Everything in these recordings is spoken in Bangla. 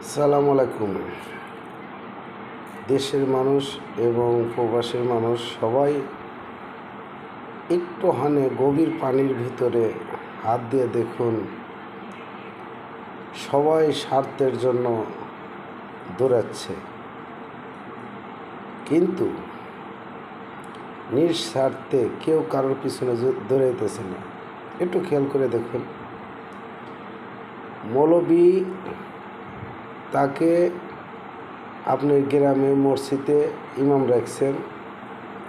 আসসালামু আলাইকুম। দেশের মানুষ এবং প্রবাসের মানুষ সবাই একটুখানি গভীর পানির ভিতরে হাত দিয়ে দেখুন, সবাই স্বার্থের জন্য দৌড়াচ্ছে, কিন্তু নিঃস্বার্থে কেউ কারোর পিছনে দৌড়াইতেছে না। একটু খেয়াল করে দেখুন, মৌলবি তাকে আপনার গ্রামে মসজিদে ইমাম রাখছেন,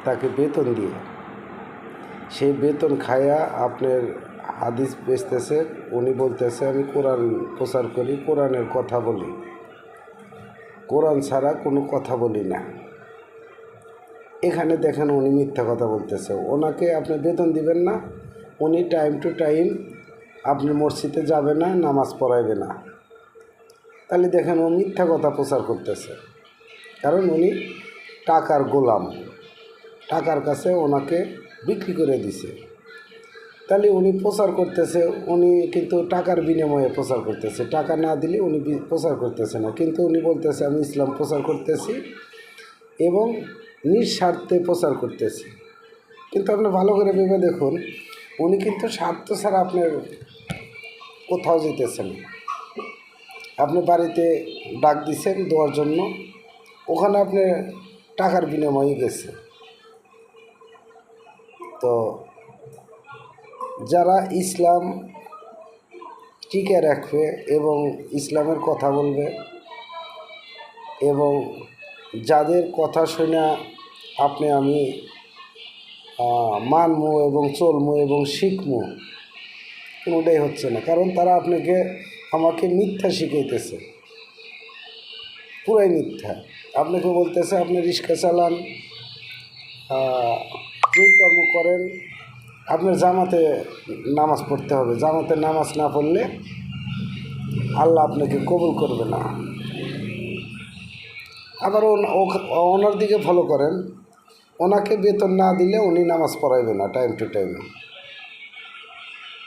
তাকে বেতন দিয়ে, সেই বেতন খায়া আপনার হাদিস বেচতেছে। উনি বলতেছে আমি কোরআন প্রচার করি, কোরআনের কথা বলি, কোরআন ছাড়া কোনো কথা বলি না। এখানে দেখেন উনি মিথ্যা কথা বলতেছে। ওনাকে আপনি বেতন দিবেন না, উনি টাইম টু টাইম আপনি মসজিদে যাবে না, নামাজ পড়াইবে না। তাহলে দেখেন ও মিথ্যা কথা প্রচার করতেছে, কারণ উনি টাকার গোলাম, টাকার কাছে ওনাকে বিক্রি করে দিছে। তাহলে উনি প্রচার করতেছে, উনি কিন্তু টাকার বিনিময়ে প্রচার করতেছে। টাকা না দিলে উনি প্রচার করতেছে না, কিন্তু উনি বলতেছে আমি ইসলাম প্রচার করতেছি এবং নিঃস্বার্থে প্রচার করতেছি। কিন্তু আপনি ভালো করে ভেবে দেখুন, উনি কিন্তু স্বার্থ ছাড়া আপনার কোথাও যেতেছেন। আপনি বাড়িতে ডাক দিচ্ছেন দেওয়ার জন্য, ওখানে আপনি টাকার বিনিময়ে গেছে। তো যারা ইসলাম টিকে রাখবে এবং ইসলামের কথা বলবে এবং যাদের কথা শুনে আমি মানমু এবং চলমু এবং শিখমু, কোনোটাই হচ্ছে না। কারণ তারা আমাকে মিথ্যা শিখাইতেছে, পুরাই মিথ্যা। আপনাকে বলতেছে আপনি রিক্সা চালান, যেই কর্ম করেন, আপনার জামাতে নামাজ পড়তে হবে। জামাতে নামাজ না পড়লে আল্লাহ আপনাকে কবুল করবে না। আবার ওনার দিকে ফলো করেন, ওনাকে বেতন না দিলে উনি নামাজ পড়াইবে না টাইম টু টাইম।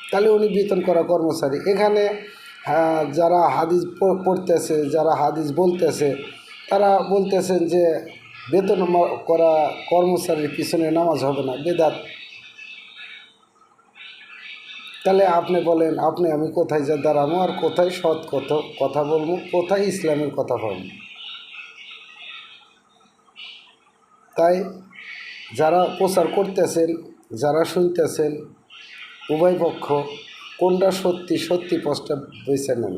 তাহলে উনি বেতন করা কর্মচারী। এখানে যারা হাদিস পড়তেছে, যারা হাদিস বলতেছে, তারা বলতেছেন যে বেতন করা কর্মচারীর পিছনে নামাজ হবে না, বেদাত। তাহলে আপনি বলেন, আমি কোথায় যা দাঁড়াবো আর কোথায় সৎ কথা বলবো, কোথায় ইসলামের কথা বলবো? তাই যারা প্রচার করতেছেন, যারা শুনতেছেন, উভয় পক্ষ কোনটা সত্যি পথটা বেছে নেন।